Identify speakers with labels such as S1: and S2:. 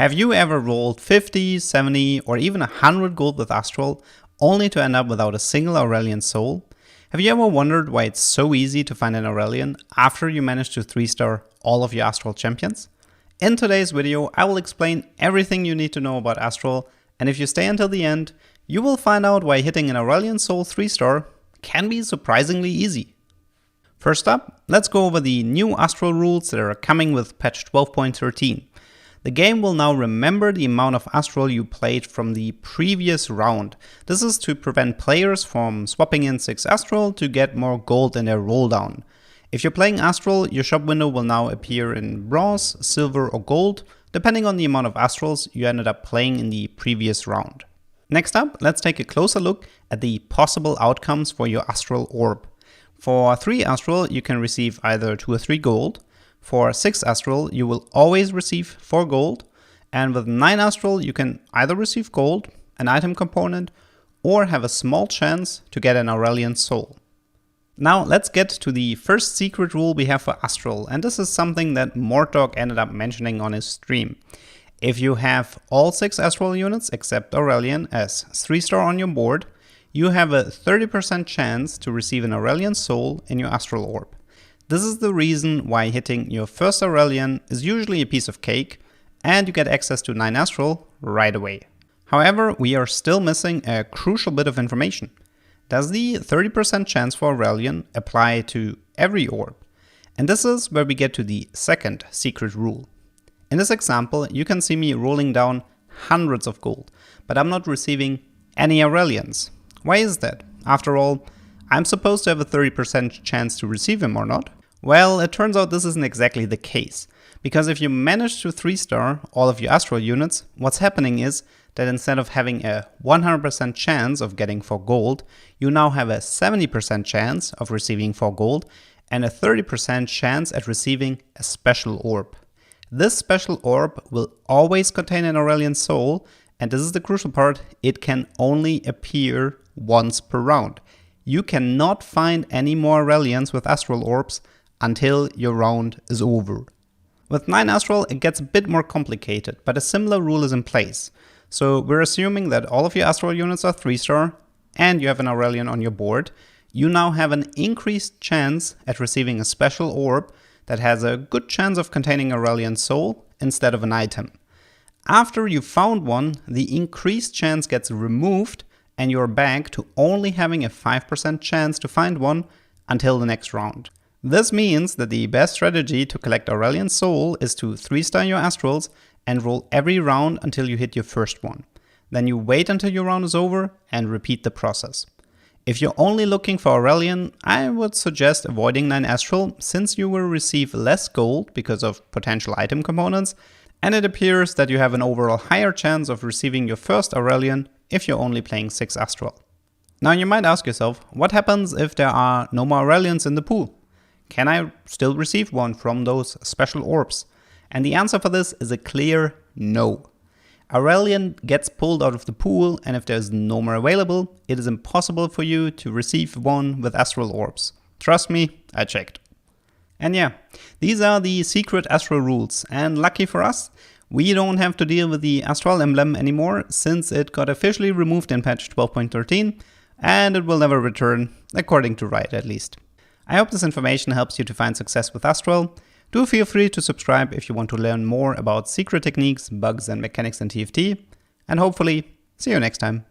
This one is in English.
S1: Have you ever rolled 50, 70 or even 100 gold with Astral only to end up without a single Aurelion soul? Have you ever wondered why it's so easy to find an Aurelion after you manage to 3-star all of your Astral champions? In today's video, I will explain everything you need to know about Astral, and if you stay until the end, you will find out why hitting an Aurelion soul 3-star can be surprisingly easy. First up, let's go over the new Astral rules that are coming with patch 12.13. The game will now remember the amount of Astral you played from the previous round. This is to prevent players from swapping in 6 Astral to get more gold in their rolldown. If you're playing Astral, your shop window will now appear in bronze, silver or gold, depending on the amount of Astrals you ended up playing in the previous round. Next up, let's take a closer look at the possible outcomes for your Astral orb. For 3 Astral, you can receive either 2 or 3 gold. For 6 Astral, you will always receive 4 gold, and with 9 Astral, you can either receive gold, an item component, or have a small chance to get an Aurelion soul. Now let's get to the first secret rule we have for Astral, and this is something that Mortdog ended up mentioning on his stream. If you have all 6 Astral units except Aurelion as 3-star on your board, you have a 30% chance to receive an Aurelion soul in your Astral orb. This is the reason why hitting your first Aurelion is usually a piece of cake, and you get access to 9 Astral right away. However, we are still missing a crucial bit of information. Does the 30% chance for Aurelion apply to every orb? And this is where we get to the second secret rule. In this example, you can see me rolling down hundreds of gold, but I'm not receiving any Aurelions. Why is that? After all, I'm supposed to have a 30% chance to receive him or not? Well, it turns out this isn't exactly the case, because if you manage to 3-star all of your Astral units, what's happening is that instead of having a 100% chance of getting 4 gold, you now have a 70% chance of receiving 4 gold and a 30% chance at receiving a special orb. This special orb will always contain an Aurelion soul, and this is the crucial part, it can only appear once per round. You cannot find any more Aurelions with Astral orbs until your round is over. With 9 Astral, it gets a bit more complicated, but a similar rule is in place. So we're assuming that all of your Astral units are 3-star and you have an Aurelion on your board. You now have an increased chance at receiving a special orb that has a good chance of containing Aurelion soul instead of an item. After you found one, the increased chance gets removed and you're back to only having a 5% chance to find one until the next round. This means that the best strategy to collect Aurelion soul is to 3-star your Astrals and roll every round until you hit your first one. Then you wait until your round is over and repeat the process. If you're only looking for Aurelion, I would suggest avoiding 9 Astral since you will receive less gold because of potential item components, and it appears that you have an overall higher chance of receiving your first Aurelion if you're only playing 6 Astral. Now you might ask yourself, what happens if there are no more Aurelions in the pool? Can I still receive one from those special orbs? And the answer for this is a clear no. Aurelion gets pulled out of the pool, and if there's no more available, it is impossible for you to receive one with Astral orbs. Trust me, I checked. And yeah, these are the secret Astral rules, and lucky for us, we don't have to deal with the Astral emblem anymore since it got officially removed in patch 12.13, and it will never return, according to Riot at least. I hope this information helps you to find success with Astral. Do feel free to subscribe if you want to learn more about secret techniques, bugs and mechanics in TFT, and hopefully see you next time.